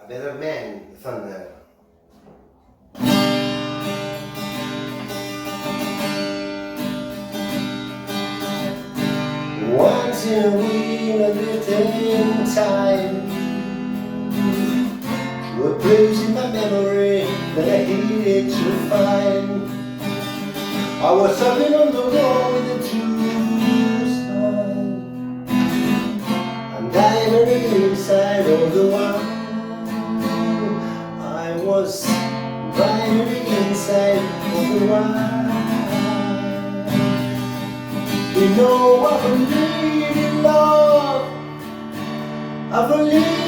A better man thunder. Once in a wheel of in time, to a place in my memory that I hated to find. I was sucking on the wall with a true smile, and diving inside all the while. I was diving inside all the while. You know I believe in love, I believe